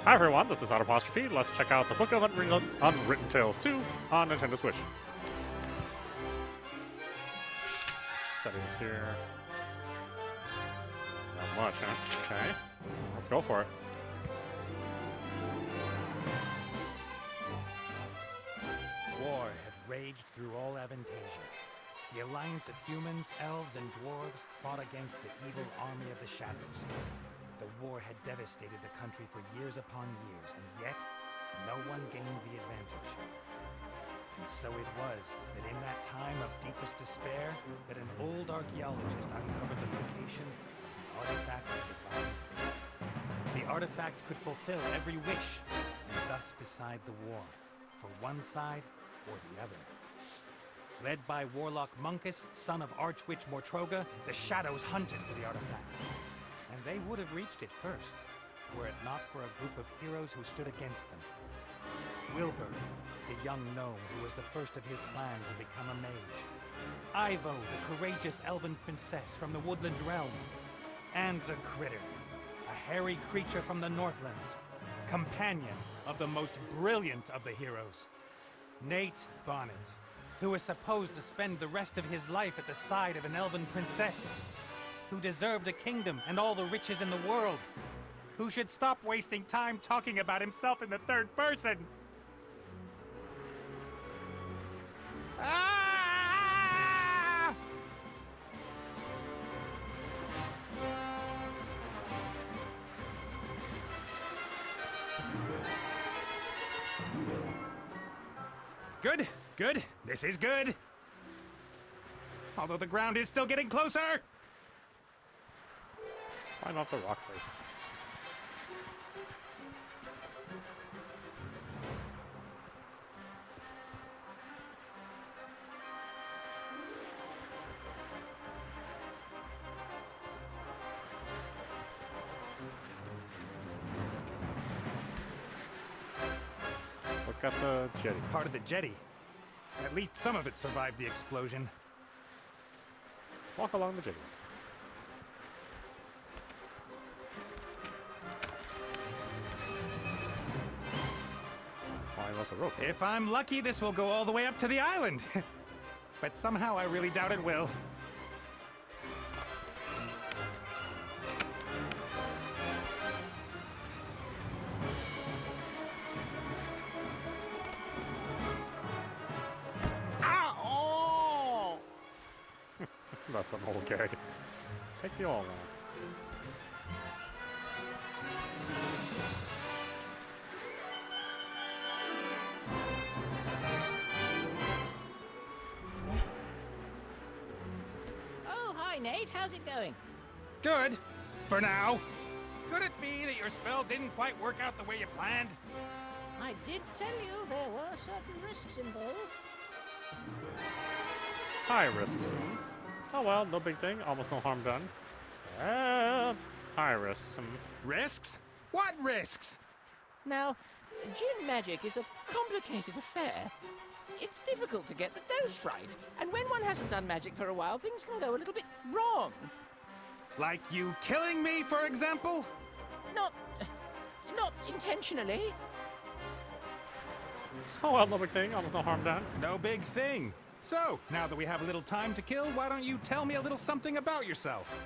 Hi everyone, this is audap. Let's check out the Book of Unwritten Tales 2 on Nintendo Switch. Settings here. Not much, huh? Okay. Let's go for it. War had raged through all Aventasia. The alliance of humans, elves, and dwarves fought against the evil army of the shadows. The war had devastated the country for years upon years, and yet, no one gained the advantage. And so it was that in that time of deepest despair, that an old archaeologist uncovered the location of the artifact of divine fate. The artifact could fulfill every wish, and thus decide the war, for one side or the other. Led by Warlock Munkus, son of Archwitch Mortroga, the Shadows hunted for the artifact. And they would have reached it first, were it not for a group of heroes who stood against them. Wilbur, the young gnome who was the first of his clan to become a mage. Ivo, the courageous elven princess from the Woodland Realm. And the Critter, a hairy creature from the Northlands, companion of the most brilliant of the heroes, Nate Bonnet, who was supposed to spend the rest of his life at the side of an elven princess, who deserved a kingdom and all the riches in the world, who should stop wasting time talking about himself in the third person. Ah! Good, good. This is good. Although the ground is still getting closer. Why not the rock face? Look at the jetty. Part of the jetty. At least some of it survived the explosion. Walk along the jetty. Climb up the rope. If I'm lucky, this will go all the way up to the island. But somehow I really doubt it will. That's an old gag. Take the all lamp. Oh, hi Nate, how's it going? Good. For now. Could it be that your spell didn't quite work out the way you planned? I did tell you there were certain risks involved. High risks. Oh well, no big thing. Almost no harm done. High risks. Risks? What risks? Now, Djinn magic is a complicated affair. It's difficult to get the dose right, and when one hasn't done magic for a while, things can go a little bit wrong. Like you killing me, for example? Not intentionally. Oh well, no big thing. Almost no harm done. No big thing. So, now that we have a little time to kill, why don't you tell me a little something about yourself?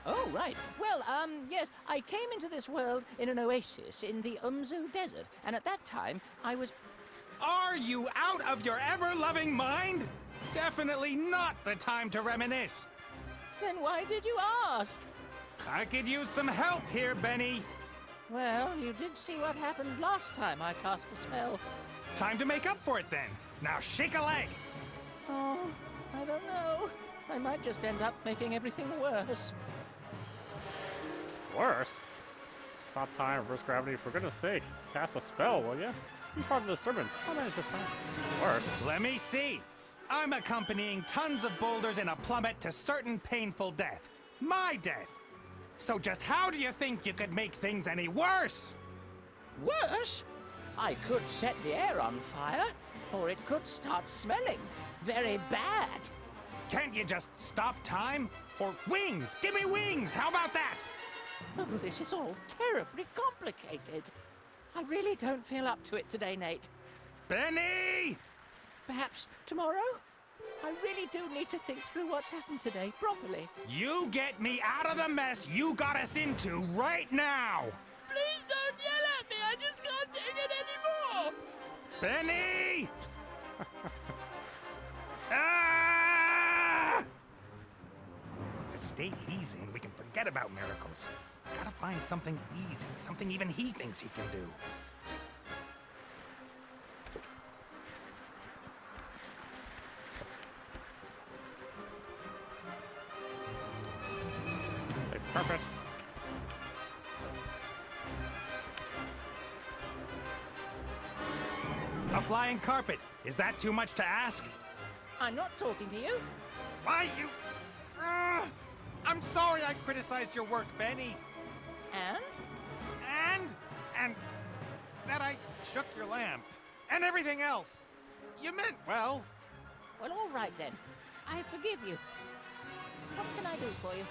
Oh, right. Well, yes, I came into this world in an oasis in the Umzu Desert, and at that time, I was... Are you out of your ever-loving mind? Definitely not the time to reminisce. Then why did you ask? I could use some help here, Benny. Well, you did see what happened last time I cast a spell. Time to make up for it, then. Now shake a leg. Oh, I don't know. I might just end up making everything worse. Worse? Stop time, reverse gravity, for goodness sake. Cast a spell, will ya? Be part of the servants. I'll manage this time. Worse. Let me see. I'm accompanying tons of boulders in a plummet to certain painful death. My death. So just how do you think you could make things any worse? Worse? I could set the air on fire, or it could start smelling very bad. Can't you just stop time? Or wings! Give me wings! How about that? Oh, this is all terribly complicated. I really don't feel up to it today, Nate. Benny! Perhaps tomorrow? I really do need to think through what's happened today properly. You get me out of the mess you got us into right now! Please don't yell at me! I just can't take it anymore! Benny! Ah! Stay easy and we can forget about miracles. Gotta find something easy, something even he thinks he can do. Take the carpet. A flying carpet. Is that too much to ask? I'm not talking to you. Why you... I'm sorry I criticized your work, Benny. And? And that I shook your lamp. And everything else. You meant well. Well, all right then. I forgive you. What can I do for you?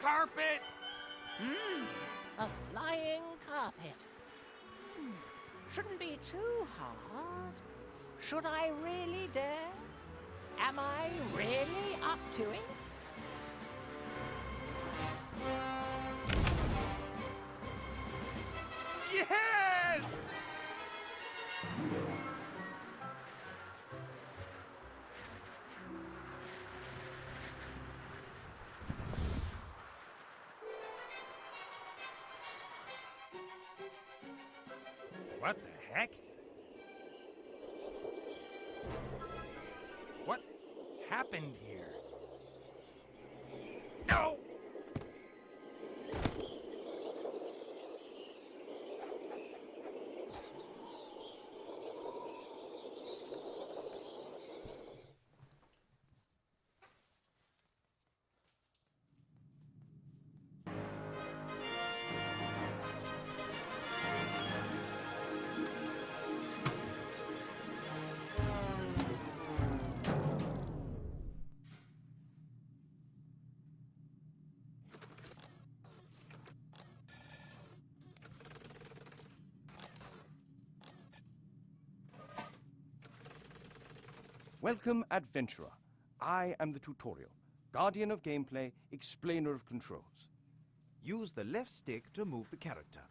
Carpet! A flying carpet. Shouldn't be too hard. Should I really dare? Am I really up to it? Yes! What the heck? What happened here? No! Welcome, adventurer. I am the tutorial, guardian of gameplay, explainer of controls. Use the left stick to move the character.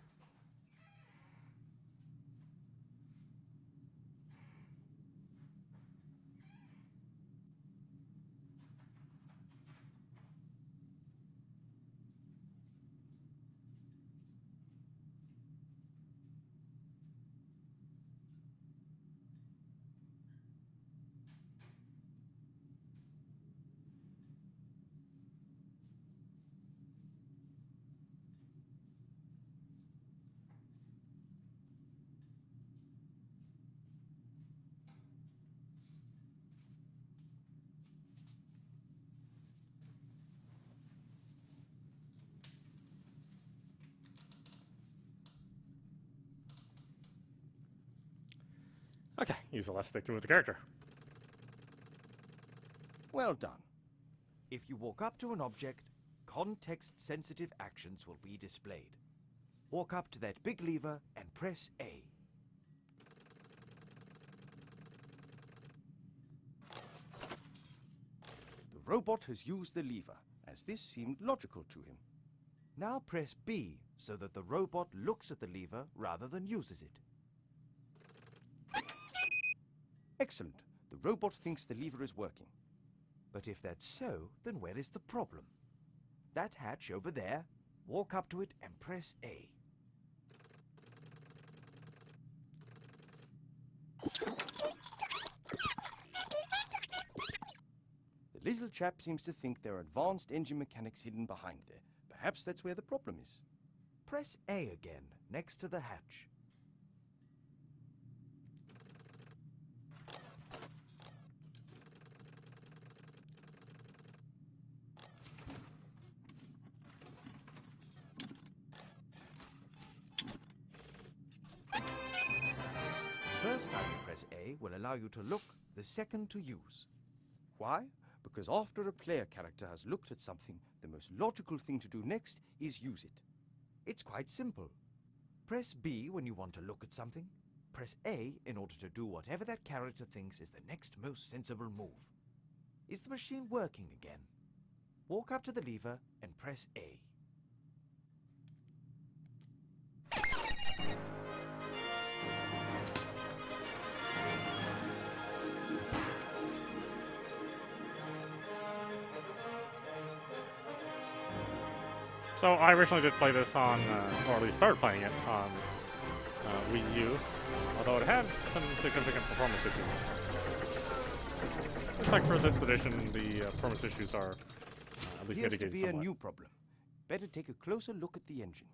Okay, use the left stick to move the character. Well done. If you walk up to an object, context-sensitive actions will be displayed. Walk up to that big lever and press A. The robot has used the lever, as this seemed logical to him. Now press B so that the robot looks at the lever rather than uses it. Excellent. The robot thinks the lever is working. But if that's so, then where is the problem? That hatch over there, walk up to it and press A. The little chap seems to think there are advanced engine mechanics hidden behind there. Perhaps that's where the problem is. Press A again, next to the hatch. First time you press A will allow you to look, the second to use. Why? Because after a player character has looked at something, the most logical thing to do next is use it. It's quite simple. Press B when you want to look at something. Press A in order to do whatever that character thinks is the next most sensible move. Is the machine working again? Walk up to the lever and press A. So I originally did play this on, or at least started playing it on Wii U, although it had some significant performance issues. Looks like for this edition, the performance issues are at least Appears to mitigated be somewhat. a new problem. Better take a closer look at the engine.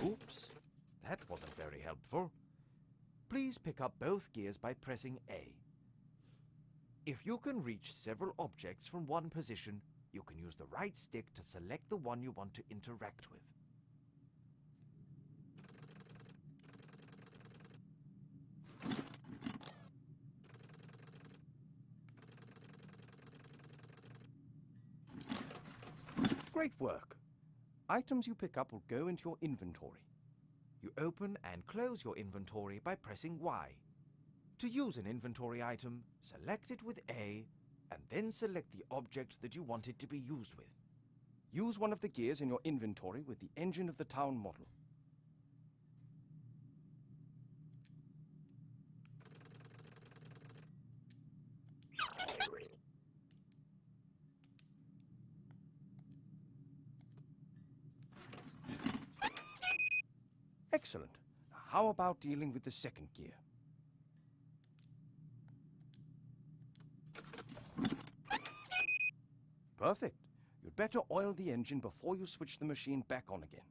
Oops, that wasn't very helpful. Please pick up both gears by pressing A. If you can reach several objects from one position, you can use the right stick to select the one you want to interact with. Great work. Items you pick up will go into your inventory. You open and close your inventory by pressing Y. To use an inventory item, select it with A, and then select the object that you want it to be used with. Use one of the gears in your inventory with the engine of the town model. Excellent. Now, how about dealing with the second gear? Perfect. You'd better oil the engine before you switch the machine back on again.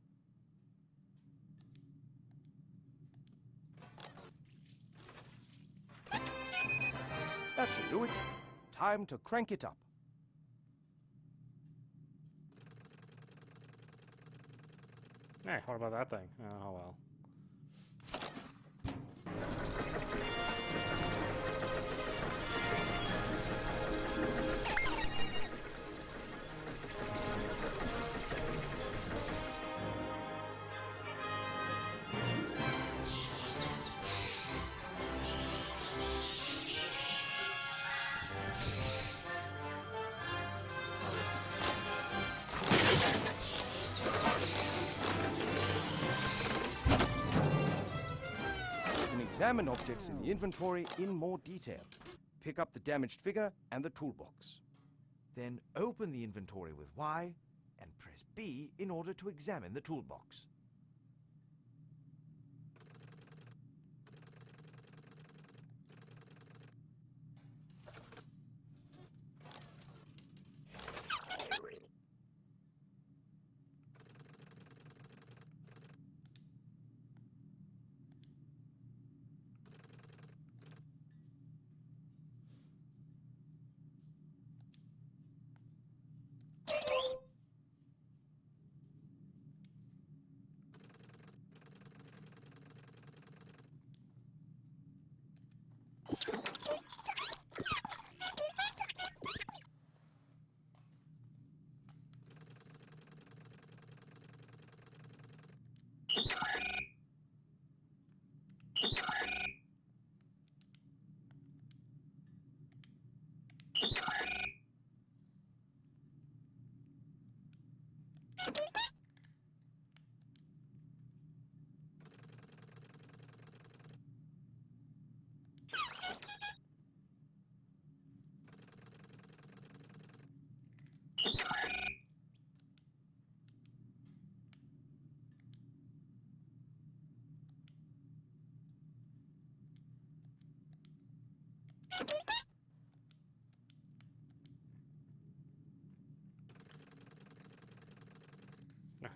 That should do it. Time to crank it up. Hey, what about that thing? Oh well. Examine objects in the inventory in more detail. Pick up the damaged figure and the toolbox. Then open the inventory with Y and press B in order to examine the toolbox.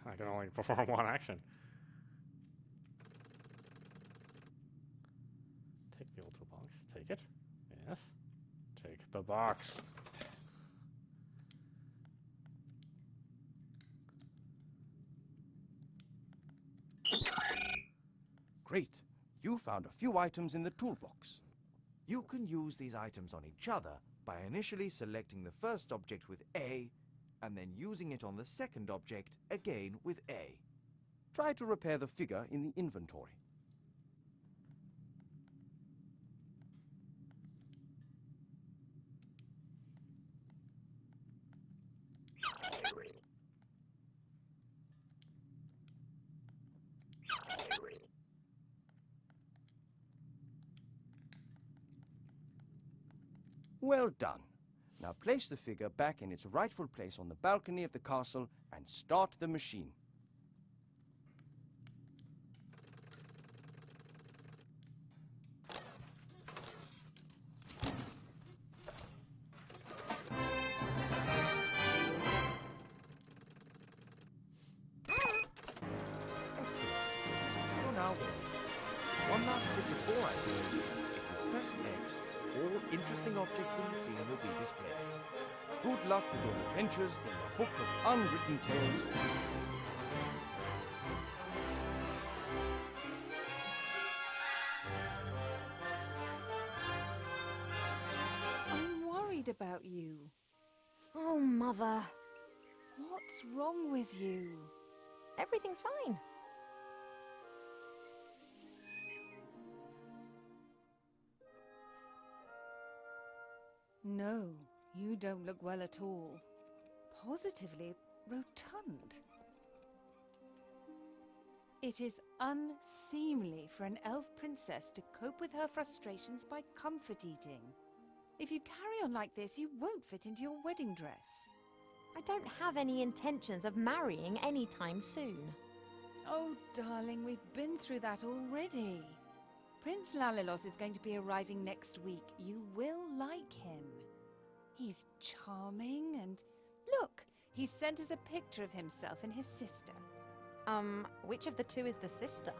I can only perform one action. Take the old toolbox. Take it. Yes. Take the box. Great. You found a few items in the toolbox. You can use these items on each other by initially selecting the first object with A, and then using it on the second object again with A. Try to repair the figure in the inventory. Well done. Now place the figure back in its rightful place on the balcony of the castle and start the machine. Excellent. You're now ready. One last trick before I do. If you press X, all interesting objects in the scene will be displayed. Good luck with your adventures in the Book of Unwritten Tales. I'm worried about you. Oh, Mother. What's wrong with you? Everything's fine. No, you don't look well at all. Positively rotund. It is unseemly for an elf princess to cope with her frustrations by comfort eating. If you carry on like this, you won't fit into your wedding dress. I don't have any intentions of marrying anytime soon. Oh, darling, we've been through that already. Prince Lalilos is going to be arriving next week. You will like him. He's charming and... Look, he sent us a picture of himself and his sister. Which of the two is the sister?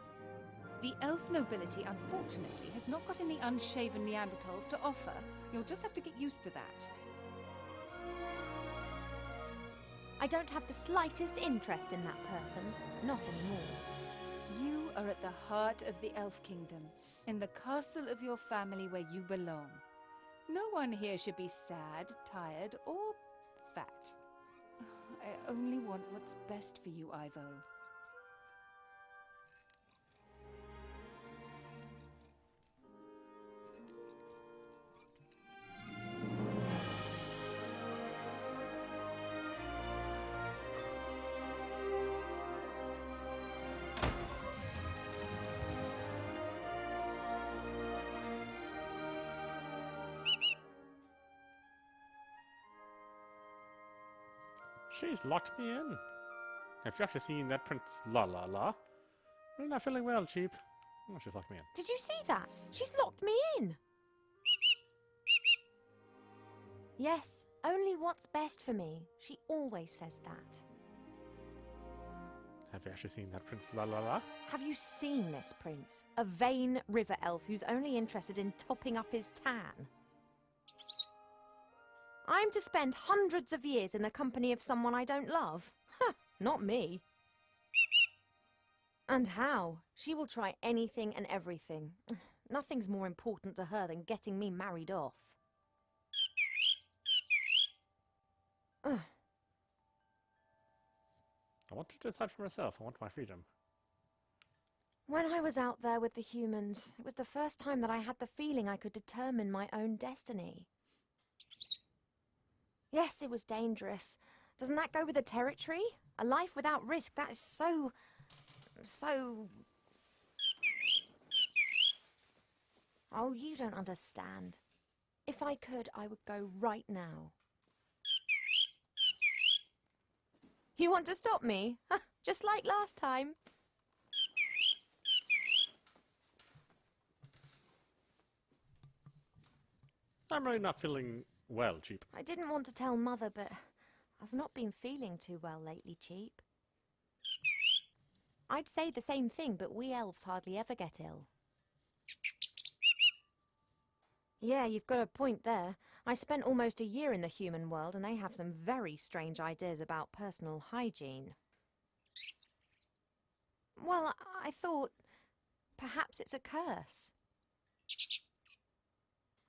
The elf nobility, unfortunately, has not got any unshaven Neanderthals to offer. You'll just have to get used to that. I don't have the slightest interest in that person. Not anymore. You are at the heart of the Elf Kingdom, in the castle of your family where you belong. No one here should be sad, tired, or fat. I only want what's best for you, Ivo. She's locked me in. Have you actually seen that Prince La? I'm not feeling well, Cheap. Oh, she's locked me in. Did you see that? She's locked me in. Yes, only what's best for me. She always says that. Have you actually seen that Prince La? Have you seen this prince? A vain river elf who's only interested in topping up his tan. I'm to spend hundreds of years in the company of someone I don't love? Huh, not me. And how? She will try anything and everything. Nothing's more important to her than getting me married off. I want to decide for myself. I want my freedom. When I was out there with the humans, it was the first time that I had the feeling I could determine my own destiny. Yes, it was dangerous. Doesn't that go with the territory? A life without risk, that is so... Oh, you don't understand. If I could, I would go right now. You want to stop me? Just like last time. I'm really not feeling well, Cheap. I didn't want to tell Mother, but I've not been feeling too well lately, Cheap. I'd say the same thing, but we elves hardly ever get ill. Yeah, you've got a point there. I spent almost a year in the human world, and they have some very strange ideas about personal hygiene. Well, I thought perhaps it's a curse.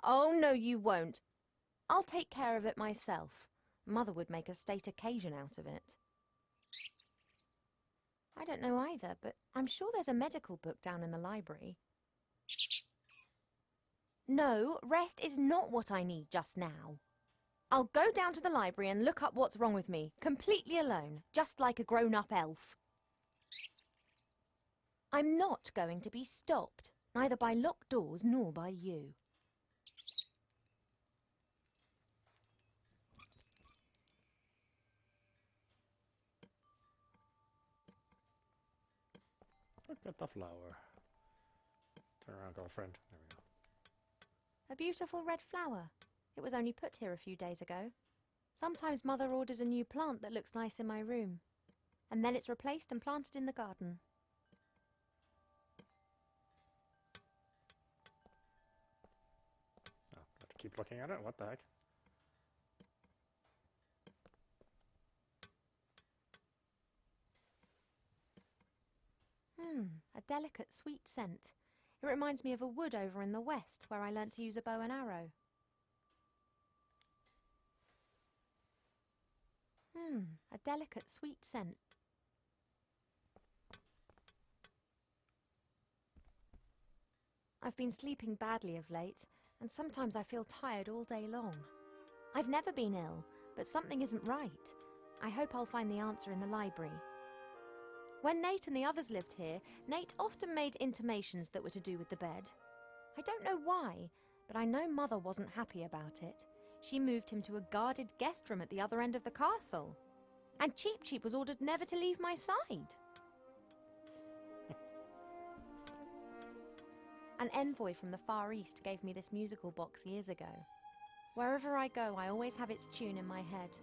Oh, no, you won't. I'll take care of it myself. Mother would make a state occasion out of it. I don't know either, but I'm sure there's a medical book down in the library. No, rest is not what I need just now. I'll go down to the library and look up what's wrong with me, completely alone, just like a grown-up elf. I'm not going to be stopped, neither by locked doors nor by you. Look at the flower. Turn around, girlfriend. There we go. A beautiful red flower. It was only put here a few days ago. Sometimes Mother orders a new plant that looks nice in my room, and then it's replaced and planted in the garden. Oh, got to keep looking at it? What the heck? A delicate, sweet scent. It reminds me of a wood over in the west where I learnt to use a bow and arrow. A delicate, sweet scent. I've been sleeping badly of late, and sometimes I feel tired all day long. I've never been ill, but something isn't right. I hope I'll find the answer in the library. When Nate and the others lived here, Nate often made intimations that were to do with the bed. I don't know why, but I know Mother wasn't happy about it. She moved him to a guarded guest room at the other end of the castle. And Cheep Cheep was ordered never to leave my side. An envoy from the Far East gave me this musical box years ago. Wherever I go, I always have its tune in my head.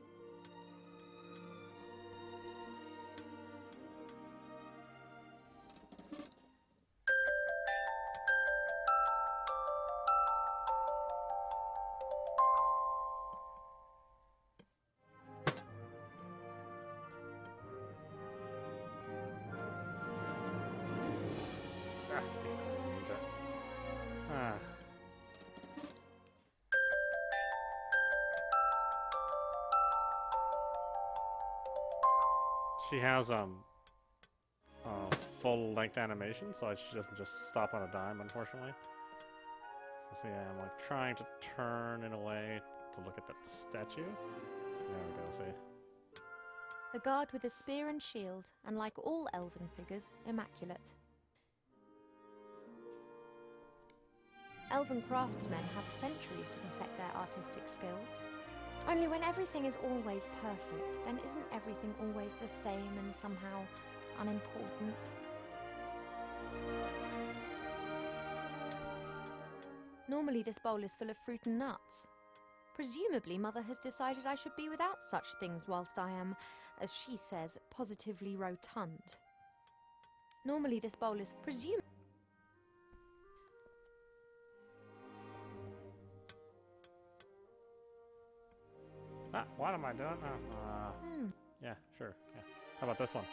She has full-length animation, so she doesn't just stop on a dime, unfortunately. So see, I'm like trying to turn in a way to look at that statue. There we go, see. A guard with a spear and shield, and like all elven figures, immaculate. Elven craftsmen have centuries to perfect their artistic skills. Only when everything is always perfect, then isn't everything always the same and somehow unimportant? Normally this bowl is full of fruit and nuts. Presumably Mother has decided I should be without such things whilst I am, as she says, positively rotund. Normally this bowl is What am I doing? Yeah, sure. Yeah. How about this one?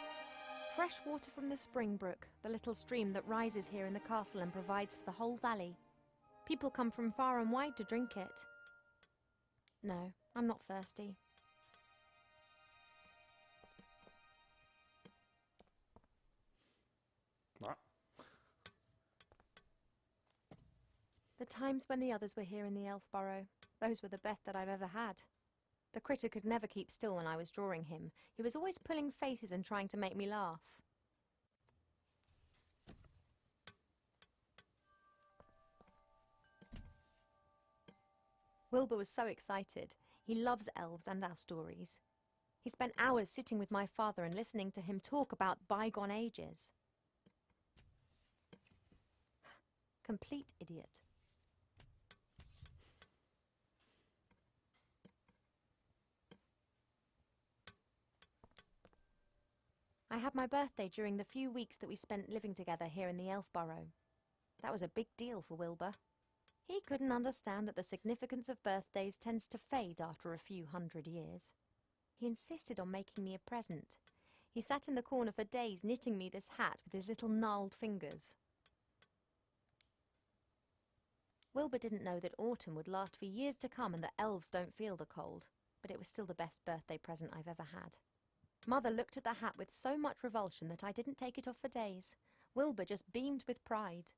fresh water from the spring brook, the little stream that rises here in the castle and provides for the whole valley. People come from far and wide to drink it. No, I'm not thirsty. What? The times when the others were here in the elf burrow, those were the best that I've ever had. The critter could never keep still when I was drawing him. He was always pulling faces and trying to make me laugh. Wilbur was so excited. He loves elves and our stories. He spent hours sitting with my father and listening to him talk about bygone ages. Complete idiot. I had my birthday during the few weeks that we spent living together here in the elf burrow. That was a big deal for Wilbur. He couldn't understand that the significance of birthdays tends to fade after a few hundred years. He insisted on making me a present. He sat in the corner for days knitting me this hat with his little gnarled fingers. Wilbur didn't know that autumn would last for years to come and that elves don't feel the cold, but it was still the best birthday present I've ever had. Mother looked at the hat with so much revulsion that I didn't take it off for days. Wilbur just beamed with pride.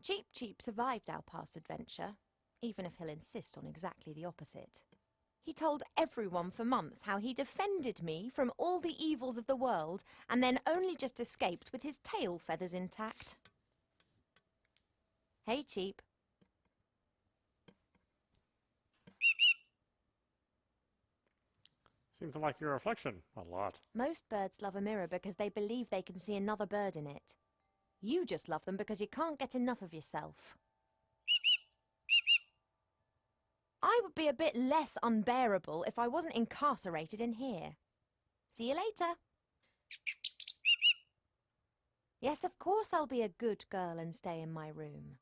Cheep Cheep survived our past adventure, even if he'll insist on exactly the opposite. He told everyone for months how he defended me from all the evils of the world and then only just escaped with his tail feathers intact. Hey, Cheep. Seem to like your reflection a lot. Most birds love a mirror because they believe they can see another bird in it. You just love them because you can't get enough of yourself. I would be a bit less unbearable if I wasn't incarcerated in here. See you later. Yes, of course I'll be a good girl and stay in my room.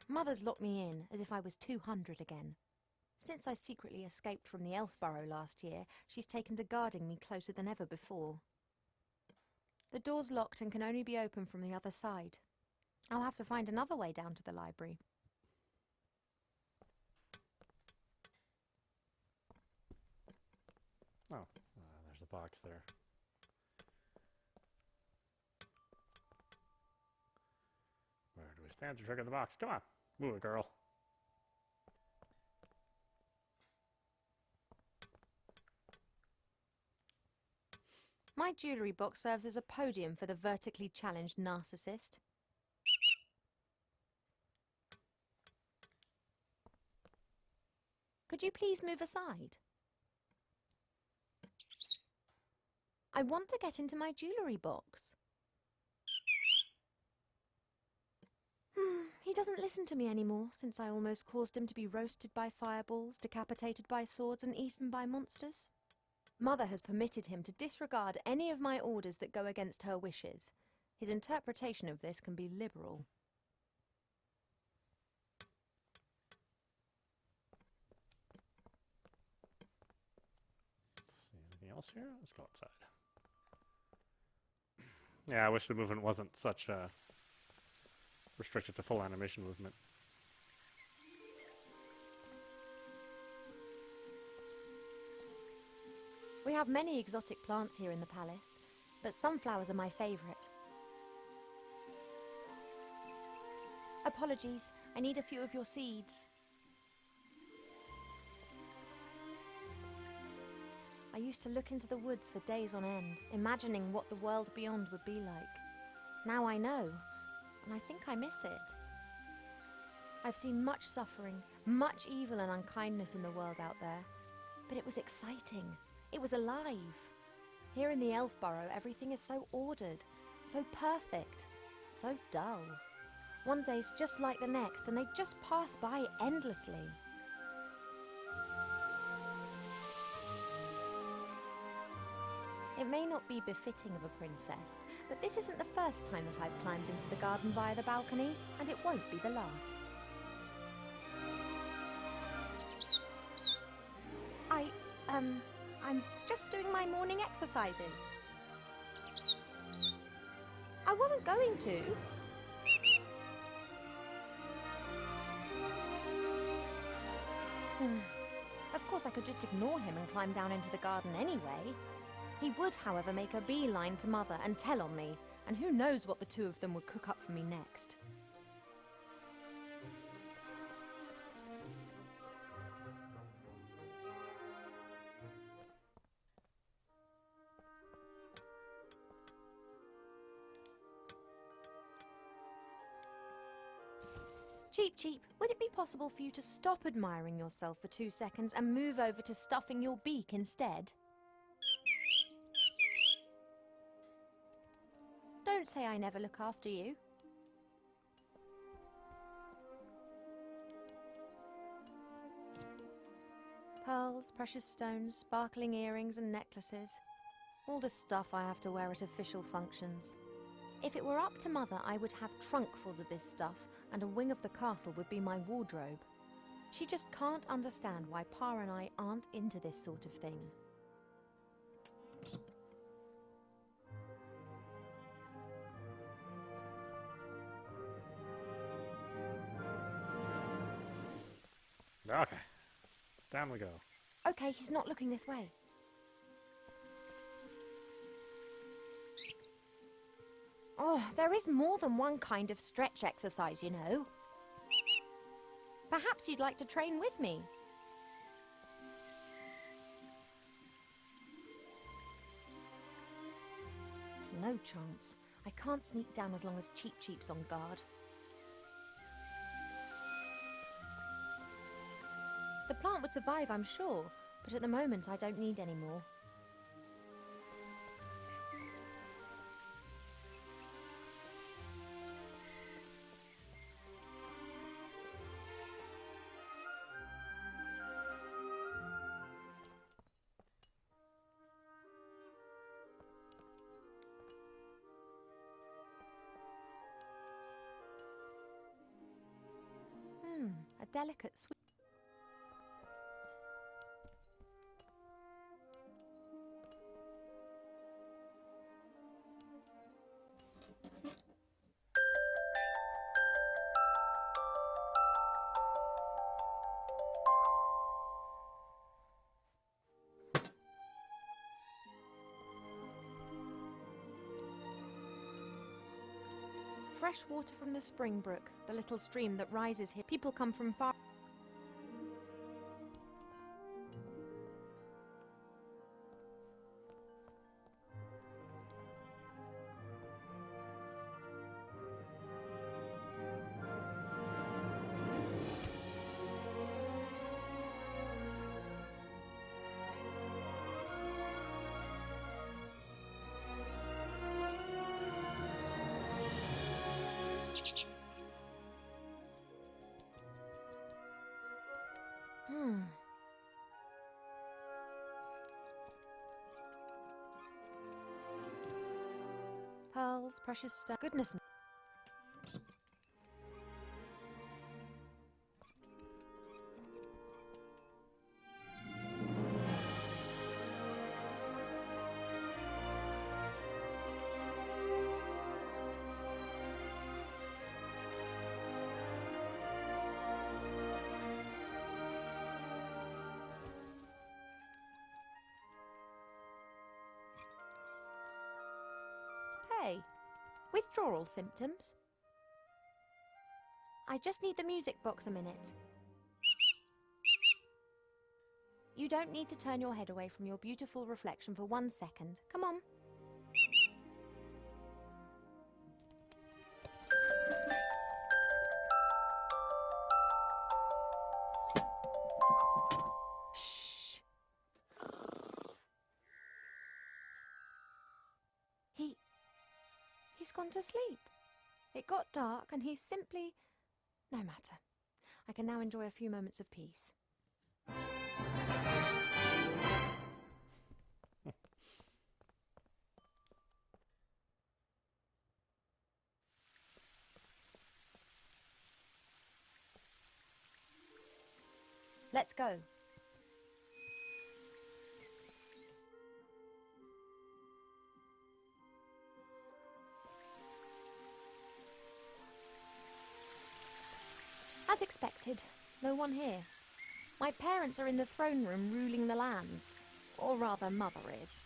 Mother's locked me in, as if I was 200 again. Since I secretly escaped from the elf burrow last year, she's taken to guarding me closer than ever before. The door's locked and can only be opened from the other side. I'll have to find another way down to the library. Oh, there's a box there. Where do we stand to trigger the box? Come on, move it, girl. My jewellery box serves as a podium for the vertically challenged narcissist. Could you please move aside? I want to get into my jewellery box. He doesn't listen to me anymore since I almost caused him to be roasted by fireballs, decapitated by swords and eaten by monsters. Mother has permitted him to disregard any of my orders that go against her wishes. His interpretation of this can be liberal. Let's see, anything else here? Let's go outside. Yeah, I wish the movement wasn't such restricted to full animation movement. We have many exotic plants here in the palace, but sunflowers are my favourite. Apologies, I need a few of your seeds. I used to look into the woods for days on end, imagining what the world beyond would be like. Now I know, and I think I miss it. I've seen much suffering, much evil and unkindness in the world out there, but it was exciting. It was alive. Here in the elf burrow, everything is so ordered, so perfect, so dull. One day's just like the next, and they just pass by endlessly. It may not be befitting of a princess, but this isn't the first time that I've climbed into the garden via the balcony, and it won't be the last. I'm just doing my morning exercises. I wasn't going to. Of course, I could just ignore him and climb down into the garden anyway. He would, however, make a beeline to Mother and tell on me, and who knows what the two of them would cook up for me next. Cheep Cheep, would it be possible for you to stop admiring yourself for 2 seconds and move over to stuffing your beak instead? Don't say I never look after you. Pearls, precious stones, sparkling earrings and necklaces. All the stuff I have to wear at official functions. If it were up to Mother, I would have trunkfuls of this stuff, and a wing of the castle would be my wardrobe. She just can't understand why Pa and I aren't into this sort of thing. Okay. Down we go. Okay, he's not looking this way. Oh, there is more than one kind of stretch exercise, you know. Perhaps you'd like to train with me. No chance. I can't sneak down as long as Cheep Cheep's on guard. The plant would survive, I'm sure, but at the moment I don't need any more. A delicate sweet. Fresh water from the spring brook, the little stream that rises here. People come from far. Pearls, precious stuff. Goodness. Hey, withdrawal symptoms? I just need the music box a minute. You don't need to turn your head away from your beautiful reflection for 1 second. Come on. Shh. He's gone to sleep. It got dark and he's simply... No matter. I can now enjoy a few moments of peace. Let's go. As expected, no one here. My parents are in the throne room ruling the lands. Or rather, Mother is.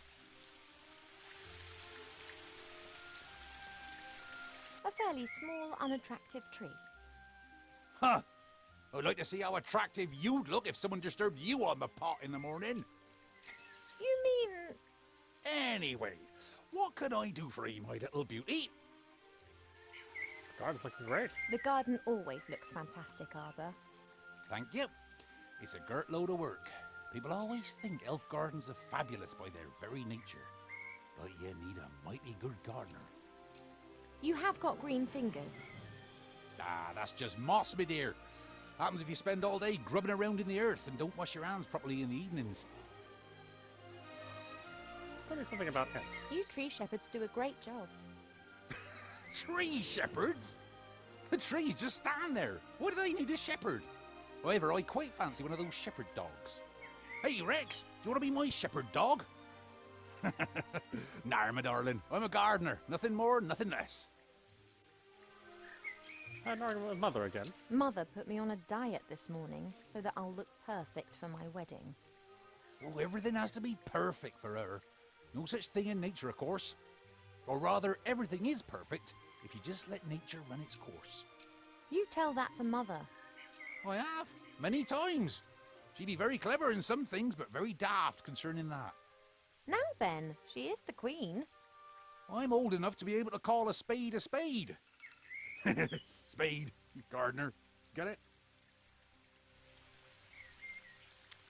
A fairly small, unattractive tree. Huh. I'd like to see how attractive you'd look if someone disturbed you on the pot in the morning. You mean... Anyway, what can I do for you, my little beauty? The garden's looking great. The garden always looks fantastic, Arbor. Thank you. It's a girt load of work. People always think elf gardens are fabulous by their very nature. But you need a mighty good gardener. You have got green fingers. Ah, that's just moss, my dear. Happens if you spend all day grubbing around in the earth and don't wash your hands properly in the evenings. Tell me something about pets. You tree shepherds do a great job. Tree shepherds? The trees just stand there. Why do they need a shepherd? However, I quite fancy one of those shepherd dogs. Hey, Rex, do you want to be my shepherd dog? Nah, my darling. I'm a gardener. Nothing more, nothing less. I'm arguing with Mother again. Mother put me on a diet this morning so that I'll look perfect for my wedding. Oh, everything has to be perfect for her. No such thing in nature, of course. Or rather, everything is perfect if you just let nature run its course. You tell that to Mother. I have, many times. She'd be very clever in some things, but very daft concerning that. Now then, she is the queen. I'm old enough to be able to call a spade a spade. Spade, gardener. Get it?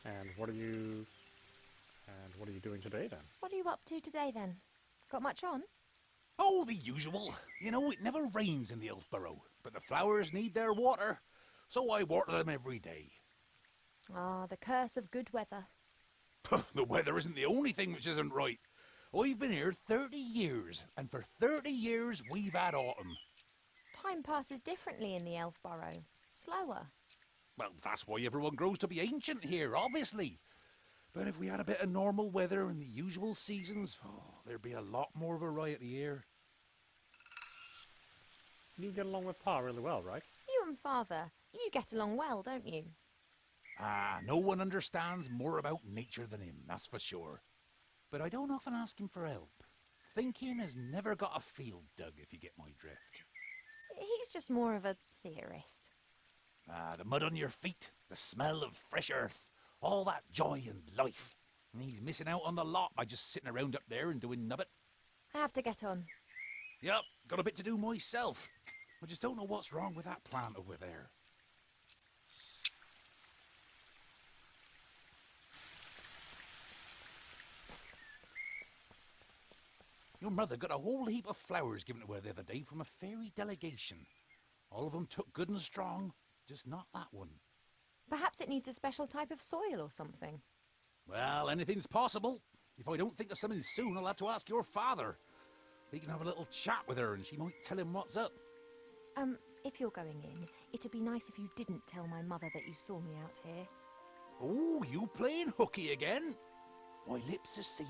And what are you doing today then? What are you up to today then? Got much on? Oh, the usual. You know, it never rains in the Elfborough, but the flowers need their water, so I water them every day. Ah, the curse of good weather. The weather isn't the only thing which isn't right. I've been here 30 years, and for 30 years we've had autumn. Time passes differently in the Elfborough. Slower. Well, that's why everyone grows to be ancient here, obviously. But if we had a bit of normal weather and the usual seasons, there'd be a lot more variety here. You get along with Pa really well, right? You and Father, you get along well, don't you? Ah, no one understands more about nature than him, that's for sure. But I don't often ask him for help. Thinking has never got a field dug, if you get my drift. He's just more of a theorist. Ah, the mud on your feet, the smell of fresh earth, all that joy and life. And he's missing out on the lot by just sitting around up there and doing nubbit. I have to get on. Yep, got a bit to do myself. I just don't know what's wrong with that plant over there. Your mother got a whole heap of flowers given to her the other day from a fairy delegation. All of them took good and strong, just not that one. Perhaps it needs a special type of soil or something. Well, anything's possible. If I don't think of something soon, I'll have to ask your father. He can have a little chat with her and she might tell him what's up. If you're going in, it'd be nice if you didn't tell my mother that you saw me out here. Oh, you playing hooky again? My lips are sealed.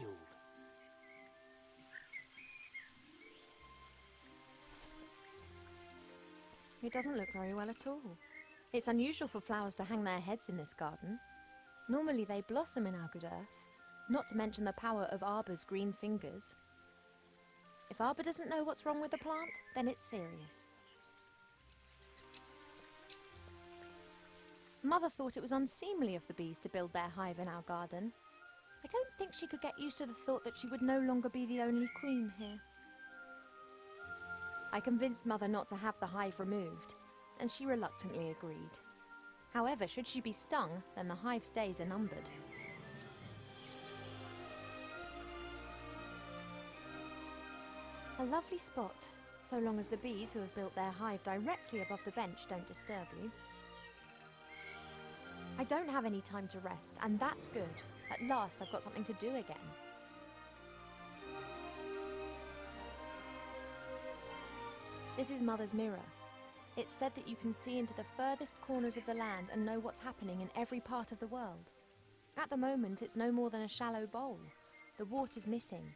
It doesn't look very well at all. It's unusual for flowers to hang their heads in this garden. Normally they blossom in our good earth, not to mention the power of Arbor's green fingers. If Arbor doesn't know what's wrong with the plant, then it's serious. Mother thought it was unseemly of the bees to build their hive in our garden. I don't think she could get used to the thought that she would no longer be the only queen here. I convinced Mother not to have the hive removed, and she reluctantly agreed. However, should she be stung, then the hive's days are numbered. A lovely spot, so long as the bees who have built their hive directly above the bench don't disturb you. I don't have any time to rest, and that's good. At last I've got something to do again. This is Mother's mirror. It's said that you can see into the furthest corners of the land and know what's happening in every part of the world. At the moment, it's no more than a shallow bowl. The water's missing.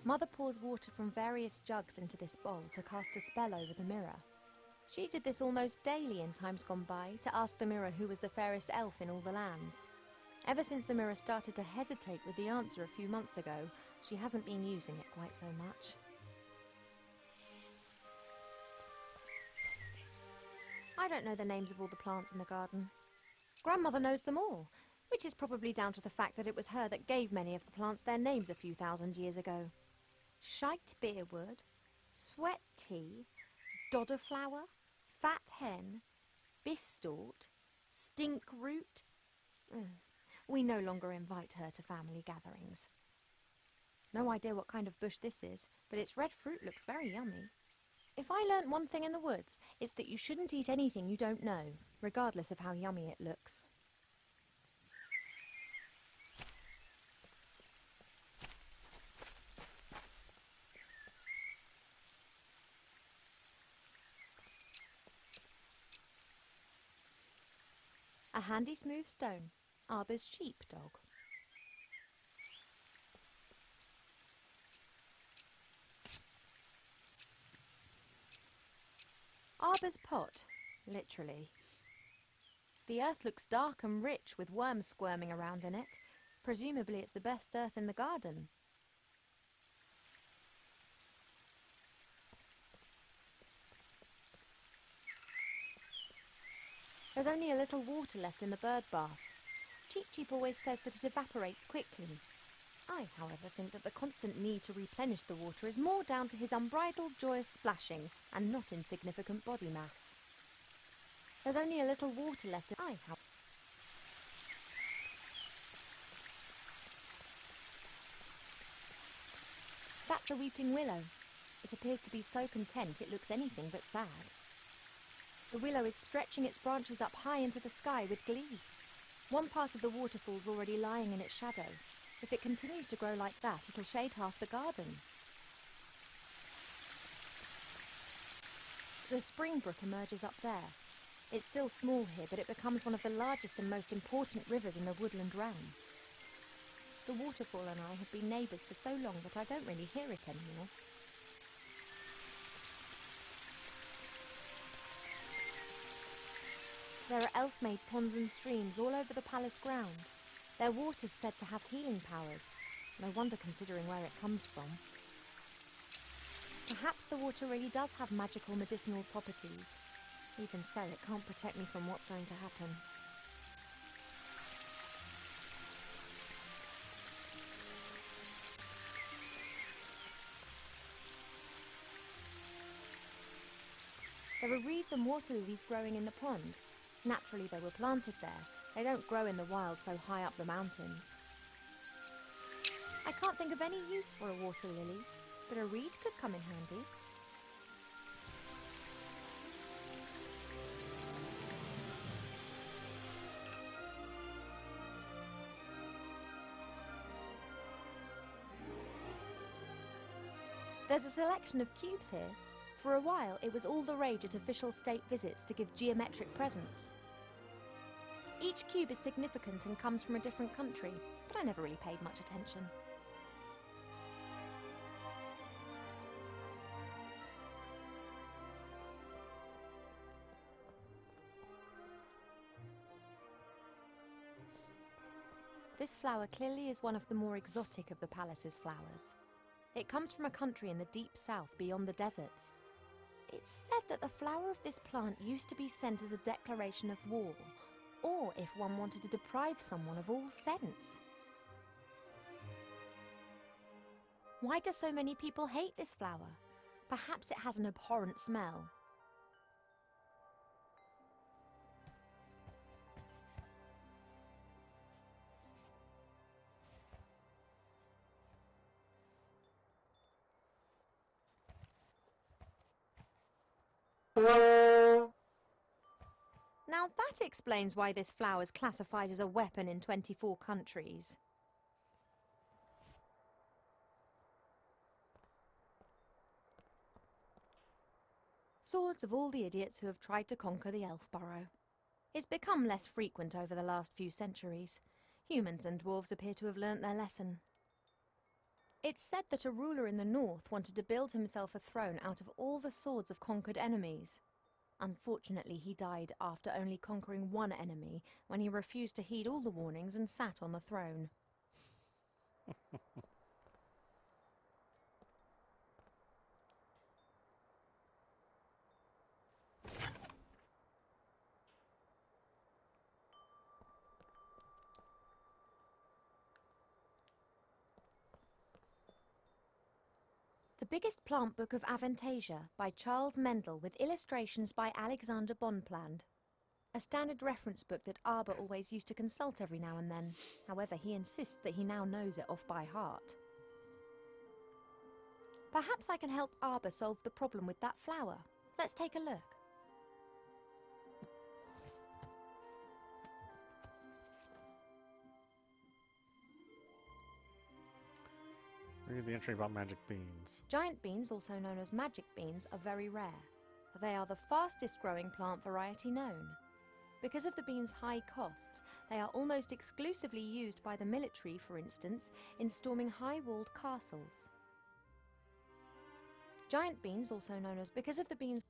Mother pours water from various jugs into this bowl to cast a spell over the mirror. She did this almost daily in times gone by to ask the mirror who was the fairest elf in all the lands. Ever since the mirror started to hesitate with the answer a few months ago, she hasn't been using it quite so much. I don't know the names of all the plants in the garden. Grandmother knows them all, which is probably down to the fact that it was her that gave many of the plants their names a few thousand years ago. Shite beerwood, sweat tea, dodder flower, fat hen, bistort, stink root. We no longer invite her to family gatherings. No idea what kind of bush this is, but its red fruit looks very yummy. If I learnt one thing in the woods, it's that you shouldn't eat anything you don't know, regardless of how yummy it looks. A handy smooth stone, Arbor's sheepdog. Arbor's pot, literally. The earth looks dark and rich with worms squirming around in it. Presumably it's the best earth in the garden. There's only a little water left in the bird bath. Cheep Cheep always says that it evaporates quickly. I, however, think that the constant need to replenish the water is more down to his unbridled joyous splashing and not insignificant body mass. There's only a little water left in That's a weeping willow. It appears to be so content it looks anything but sad. The willow is stretching its branches up high into the sky with glee. One part of the waterfall's already lying in its shadow. If it continues to grow like that, it'll shade half the garden. The spring brook emerges up there. It's still small here, but it becomes one of the largest and most important rivers in the woodland realm. The waterfall and I have been neighbours for so long that I don't really hear it anymore. There are elf-made ponds and streams all over the palace ground. Their water's said to have healing powers. No wonder considering where it comes from. Perhaps the water really does have magical medicinal properties. Even so, it can't protect me from what's going to happen. There are reeds and water lilies growing in the pond. Naturally, they were planted there. They don't grow in the wild so high up the mountains. I can't think of any use for a water lily, but a reed could come in handy. There's a selection of cubes here. For a while, it was all the rage at official state visits to give geometric presents. Each cube is significant and comes from a different country, but I never really paid much attention. This flower clearly is one of the more exotic of the palace's flowers. It comes from a country in the deep south beyond the deserts. It's said that the flower of this plant used to be sent as a declaration of war, or if one wanted to deprive someone of all sense. Why do so many people hate this flower? Perhaps it has an abhorrent smell. Now that explains why this flower is classified as a weapon in 24 countries. Swords of all the idiots who have tried to conquer the elf burrow. It's become less frequent over the last few centuries. Humans and dwarves appear to have learnt their lesson. It's said that a ruler in the north wanted to build himself a throne out of all the swords of conquered enemies. Unfortunately, he died after only conquering one enemy, when he refused to heed all the warnings and sat on the throne. The Biggest Plant Book of Aventasia by Charles Mendel with illustrations by Alexander Bonpland. A standard reference book that Arbor always used to consult every now and then. However, he insists that he now knows it off by heart. Perhaps I can help Arbor solve the problem with that flower. Let's take a look. Read the entry about magic beans. Giant beans, also known as magic beans, are very rare. They are the fastest growing plant variety known. Because of the beans' high costs, they are almost exclusively used by the military, for instance, in storming high-walled castles. Giant beans, also known as because of the beans...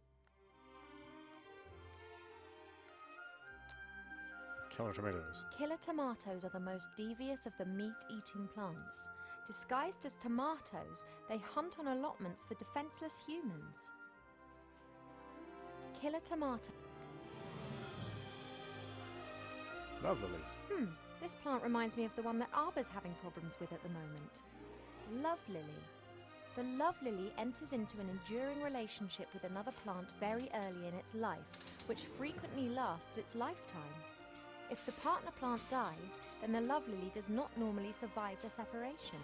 Killer tomatoes. Killer tomatoes are the most devious of the meat-eating plants. Disguised as tomatoes, they hunt on allotments for defenseless humans. Killer tomato. Love lilies. This plant reminds me of the one that Arbor's having problems with at the moment. Love lily. The love lily enters into an enduring relationship with another plant very early in its life, which frequently lasts its lifetime. If the partner plant dies, then the love lily does not normally survive the separation.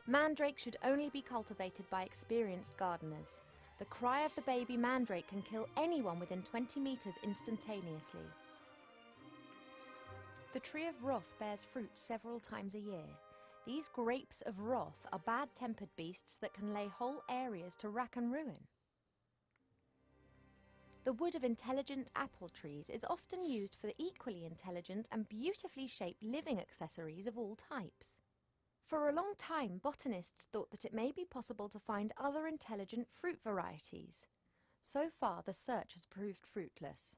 Mandrake should only be cultivated by experienced gardeners. The cry of the baby mandrake can kill anyone within 20 meters instantaneously. The tree of wrath bears fruit several times a year. These grapes of wrath are bad-tempered beasts that can lay whole areas to rack and ruin. The wood of intelligent apple trees is often used for the equally intelligent and beautifully shaped living accessories of all types. For a long time, botanists thought that it may be possible to find other intelligent fruit varieties. So far, the search has proved fruitless.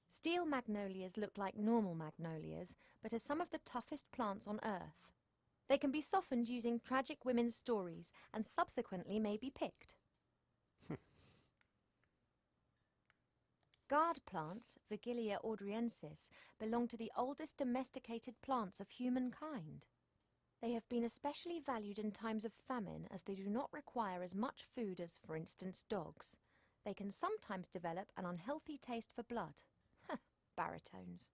Steel magnolias look like normal magnolias, but are some of the toughest plants on Earth. They can be softened using tragic women's stories and subsequently may be picked. Guard plants, Vigilia audriensis, belong to the oldest domesticated plants of humankind. They have been especially valued in times of famine as they do not require as much food as, for instance, dogs. They can sometimes develop an unhealthy taste for blood. Baritones.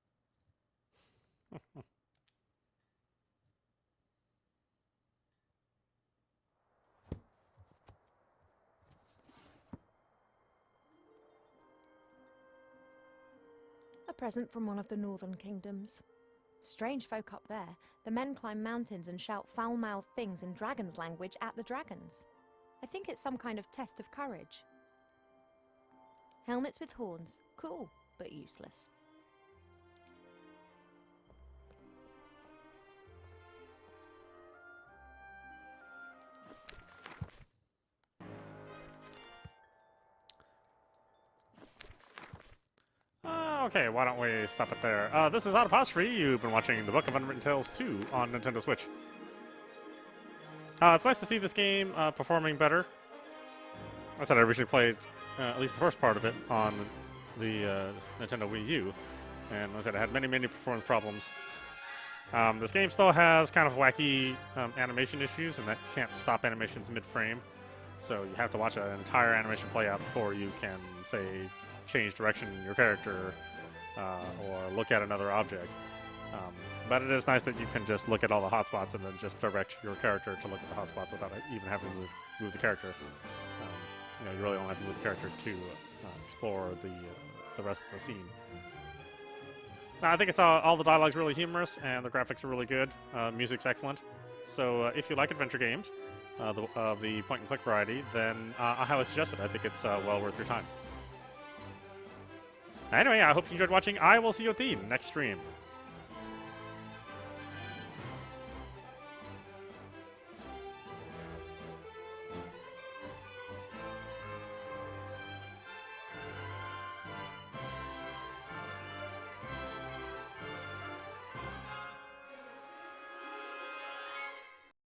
A present from one of the northern kingdoms. Strange folk up there. The men climb mountains and shout foul-mouthed things in dragon's language at the dragons. I think it's some kind of test of courage. Helmets with horns. Cool, but useless. Okay, why don't we stop it there? This is audap. You've been watching the Book of Unwritten Tales 2 on Nintendo Switch. It's nice to see this game performing better. I said I originally played at least the first part of it on the Nintendo Wii U, and I said it had many performance problems. This game still has kind of wacky animation issues, and that can't stop animations mid-frame. So you have to watch an entire animation play out before you can, say, change direction in your character or look at another object. But it is nice that you can just look at all the hotspots and then just direct your character to look at the hotspots without even having to move the character. You know, you really don't have to move the character to explore the rest of the scene. I think it's all the dialogue's really humorous and the graphics are really good. Music's excellent. So if you like adventure games of the point-and-click variety, then I highly suggest it. I think it's well worth your time. Anyway, I hope you enjoyed watching. I will see you at the next stream.